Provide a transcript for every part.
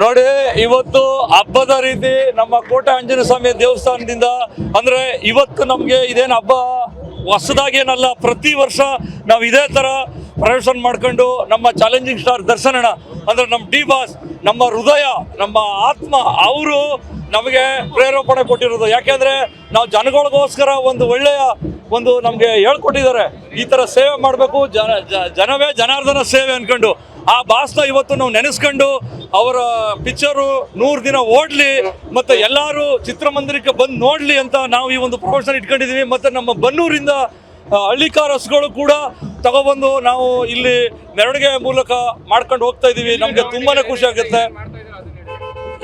ನೋಡಿ, ಇವತ್ತು ಹಬ್ಬದ ರೀತಿ ನಮ್ಮ ಕೋಟೆ ಆಂಜನೇಯ ಸ್ವಾಮಿ ದೇವಸ್ಥಾನದಿಂದ ಅಂದ್ರೆ ಇವತ್ತು ನಮಗೆ ಇದೇನು ಹಬ್ಬ ಹೊಸದಾಗೇನಲ್ಲ. ಪ್ರತಿ ವರ್ಷ ನಾವು ಇದೇ ಥರ ಪ್ರದರ್ಶನ ಮಾಡ್ಕೊಂಡು ನಮ್ಮ ಚಾಲೆಂಜಿಂಗ್ ಸ್ಟಾರ್ ದರ್ಶನಣ್ಣ ಅಂದ್ರೆ ನಮ್ಮ ಡಿ ಬಾಸ್, ನಮ್ಮ ಹೃದಯ, ನಮ್ಮ ಆತ್ಮ, ಅವರು ನಮಗೆ ಪ್ರೇರೇಪಣೆ ಕೊಟ್ಟಿರೋದು. ಯಾಕೆಂದರೆ ನಾವು ಜನಗಳಿಗೋಸ್ಕರ ಒಂದು ಒಳ್ಳೆಯ ನಮಗೆ ಹೇಳ್ಕೊಟ್ಟಿದ್ದಾರೆ, ಈ ಥರ ಸೇವೆ ಮಾಡಬೇಕು, ಜನವೇ ಜನಾರ್ದನ ಸೇವೆ ಅಂದ್ಕೊಂಡು. ಆ ಬಾಸ್ನ ಇವತ್ತು ನಾವು ನೆನೆಸ್ಕೊಂಡು ಅವರ ಪಿಕ್ಚರು 100 ದಿನ ಓಡಲಿ ಮತ್ತು ಎಲ್ಲರೂ ಚಿತ್ರಮಂದಿರಕ್ಕೆ ಬಂದು ನೋಡಲಿ ಅಂತ ನಾವು ಈ ಒಂದು ಪ್ರಮೋಷನ್ ಇಟ್ಕೊಂಡಿದ್ದೀವಿ. ಮತ್ತು ನಮ್ಮ ಬನ್ನೂರಿಂದ ಹಳ್ಳಿಕಾರ ಹಸುಗಳು ಕೂಡ ತಗೊಬಂದು ನಾವು ಇಲ್ಲಿ ಮೆರವಣಿಗೆ ಮೂಲಕ ಮಾಡ್ಕೊಂಡು ಹೋಗ್ತಾ ಇದ್ದೀವಿ. ನಮಗೆ ತುಂಬಾ ಖುಷಿ ಆಗುತ್ತೆ.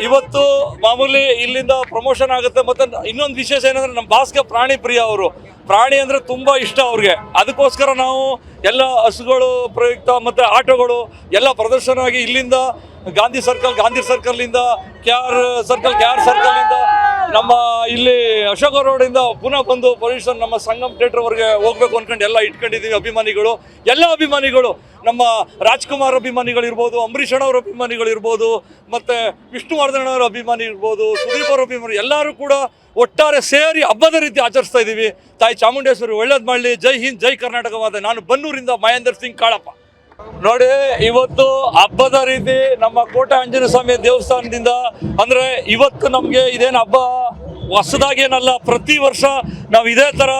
ಇವತ್ತು ಮಾಮೂಲಿ ಇಲ್ಲಿಂದ ಪ್ರಮೋಷನ್ ಆಗುತ್ತೆ. ಮತ್ತು ಇನ್ನೊಂದು ವಿಶೇಷ ಏನಂದರೆ ನಮ್ಮ ಬಾಸ್ಗೆ ಪ್ರಾಣಿ ಪ್ರಿಯ, ಅವರು ಪ್ರಾಣಿ ಅಂದರೆ ತುಂಬ ಇಷ್ಟ ಅವ್ರಿಗೆ. ಅದಕ್ಕೋಸ್ಕರ ನಾವು ಎಲ್ಲ ಹಸುಗಳು ಪ್ರಯುಕ್ತ ಮತ್ತು ಆಟೋಗಳು ಎಲ್ಲ ಪ್ರದರ್ಶನವಾಗಿ ಇಲ್ಲಿಂದ ಗಾಂಧಿ ಸರ್ಕಲಿಂದ ಕೆ ಆರ್ ಸರ್ಕಲಿಂದ ನಮ್ಮ ಇಲ್ಲಿ ಅಶೋಕ ರೋಡಿಂದ ಪುನಃ ಬಂದು ಪೊಲ್ಯೂಷನ್ ನಮ್ಮ ಸಂಗಮ್ ಥಿಯೇಟ್ರ್ವರೆಗೆ ಹೋಗ್ಬೇಕು ಅಂದ್ಕೊಂಡು ಎಲ್ಲ ಇಟ್ಕೊಂಡಿದ್ದೀವಿ. ಎಲ್ಲ ಅಭಿಮಾನಿಗಳು ನಮ್ಮ ರಾಜ್ಕುಮಾರ್ ಅಭಿಮಾನಿಗಳಿರ್ಬೋದು, ಅಂಬರೀಷ್ ಅಣ್ಣವ್ರ ಅಭಿಮಾನಿಗಳಿರ್ಬೋದು, ಮತ್ತು ವಿಷ್ಣುವರ್ಧನ್ ಅವರ ಅಭಿಮಾನಿ ಇರ್ಬೋದು, ಸುದೀಪ್ ಅವರ ಅಭಿಮಾನಿ, ಎಲ್ಲರೂ ಕೂಡ ಒಟ್ಟಾರೆ ಸೇರಿ ಹಬ್ಬದ ರೀತಿ ಆಚರಿಸ್ತಾ ಇದ್ದೀವಿ. ತಾಯಿ ಚಾಮುಂಡೇಶ್ವರಿ ಒಳ್ಳೇದು ಮಾಡಲಿ. ಜೈ ಹಿಂದ್, ಜೈ ಕರ್ನಾಟಕವಾದ. ನಾನು ಬನ್ನೂರಿಂದ ಮಹೇಂದರ್ ಸಿಂಗ್ ಕಾಳಪ್ಪ. ನೋಡಿ, ಇವತ್ತು ಹಬ್ಬದ ರೀತಿ ನಮ್ಮ ಕೋಟೆ ಆಂಜನೇಯ ಸ್ವಾಮಿ ದೇವಸ್ಥಾನದಿಂದ ಅಂದ್ರೆ ಇವತ್ತು ನಮಗೆ ಇದೇನು ಹಬ್ಬ ಹೊಸದಾಗೇನಲ್ಲ. ಪ್ರತಿ ವರ್ಷ ನಾವು ಇದೇ ಥರ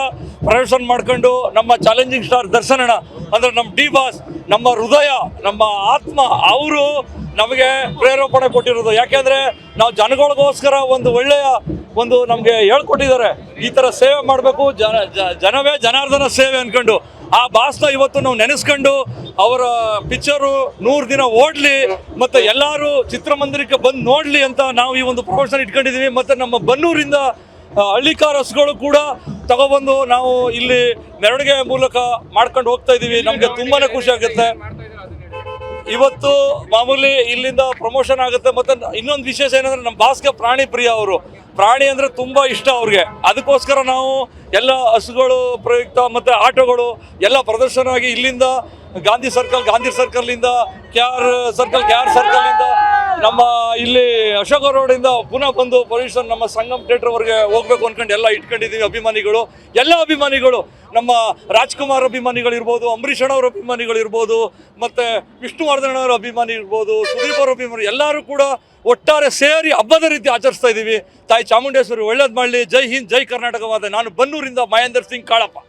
ಪ್ರದರ್ಶನ ಮಾಡ್ಕೊಂಡು ನಮ್ಮ ಚಾಲೆಂಜಿಂಗ್ ಸ್ಟಾರ್ ದರ್ಶನಣ್ಣ ಅಂದ್ರೆ ನಮ್ಮ ಡಿ ಬಾಸ್, ನಮ್ಮ ಹೃದಯ, ನಮ್ಮ ಆತ್ಮ, ಅವರು ನಮಗೆ ಪ್ರೇರೇಪಣೆ ಕೊಟ್ಟಿರೋದು. ಯಾಕೆಂದರೆ ನಾವು ಜನಗಳಿಗೋಸ್ಕರ ಒಂದು ಒಳ್ಳೆಯ ನಮಗೆ ಹೇಳ್ಕೊಟ್ಟಿದ್ದಾರೆ, ಈ ಥರ ಸೇವೆ ಮಾಡಬೇಕು, ಜನವೇ ಜನಾರ್ದನ ಸೇವೆ ಅಂದ್ಕೊಂಡು. ಆ ಬಾಸ್ನ ಇವತ್ತು ನಾವು ನೆನೆಸ್ಕೊಂಡು ಅವರ ಪಿಕ್ಚರು 100 ದಿನ ಓಡಲಿ ಮತ್ತು ಎಲ್ಲರೂ ಚಿತ್ರಮಂದಿರಕ್ಕೆ ಬಂದು ನೋಡಲಿ ಅಂತ ನಾವು ಈ ಒಂದು ಪ್ರಮೋಷನ್ ಇಟ್ಕೊಂಡಿದ್ದೀವಿ. ಮತ್ತು ನಮ್ಮ ಬನ್ನೂರಿಂದ ಹಳ್ಳಿಕಾರ ಹಸುಗಳು ಕೂಡ ತಗೊಬಂದು ನಾವು ಇಲ್ಲಿ ಮೆರವಣಿಗೆ ಮೂಲಕ ಮಾಡ್ಕೊಂಡು ಹೋಗ್ತಾ ಇದ್ದೀವಿ. ನಮಗೆ ತುಂಬಾ ಖುಷಿ ಆಗುತ್ತೆ. ಇವತ್ತು ಮಾಮೂಲಿ ಇಲ್ಲಿಂದ ಪ್ರಮೋಷನ್ ಆಗುತ್ತೆ. ಮತ್ತು ಇನ್ನೊಂದು ವಿಶೇಷ ಏನಂದರೆ ನಮ್ಮ ಬಾಸ್ಗೆ ಪ್ರಾಣಿ ಪ್ರಿಯ, ಅವರು ಪ್ರಾಣಿ ಅಂದರೆ ತುಂಬ ಇಷ್ಟ ಅವ್ರಿಗೆ. ಅದಕ್ಕೋಸ್ಕರ ನಾವು ಎಲ್ಲ ಹಸುಗಳು ಪ್ರಯುಕ್ತ ಮತ್ತು ಆಟೋಗಳು ಎಲ್ಲ ಪ್ರದರ್ಶನವಾಗಿ ಇಲ್ಲಿಂದ ಗಾಂಧಿ ಸರ್ಕಲಿಂದ ಕೆ ಆರ್ ಸರ್ಕಲಿಂದ ನಮ್ಮ ಇಲ್ಲಿ ಅಶೋಕ ರೋಡಿಂದ ಪುನಃ ಬಂದು ಪೊಲ್ಯೂಷನ್ ನಮ್ಮ ಸಂಗಮ್ ಥಿಯೇಟ್ರ್ವರೆಗೆ ಹೋಗ್ಬೇಕು ಅಂದ್ಕೊಂಡು ಎಲ್ಲ ಇಟ್ಕೊಂಡಿದ್ದೀವಿ. ಎಲ್ಲ ಅಭಿಮಾನಿಗಳು ನಮ್ಮ ರಾಜ್ಕುಮಾರ್ ಅಭಿಮಾನಿಗಳಿರ್ಬೋದು, ಅಂಬರೀಷ್ ಅಣ್ಣವ್ರ ಅಭಿಮಾನಿಗಳಿರ್ಬೋದು, ಮತ್ತು ವಿಷ್ಣುವರ್ಧನ್ ಅವರ ಅಭಿಮಾನಿ ಇರ್ಬೋದು, ಸುದೀಪ್ ಅವರ ಅಭಿಮಾನಿ, ಎಲ್ಲರೂ ಕೂಡ ಒಟ್ಟಾರೆ ಸೇರಿ ಹಬ್ಬದ ರೀತಿ ಆಚರಿಸ್ತಾ ಇದ್ದೀವಿ. ತಾಯಿ ಚಾಮುಂಡೇಶ್ವರಿ ಒಳ್ಳೇದು ಮಾಡಲಿ. ಜೈ ಹಿಂದ್, ಜೈ ಕರ್ನಾಟಕವಾದ. ನಾನು ಬನ್ನೂರಿಂದ ಮಹೇಂದರ್ ಸಿಂಗ್ ಕಾಳಪ್ಪ.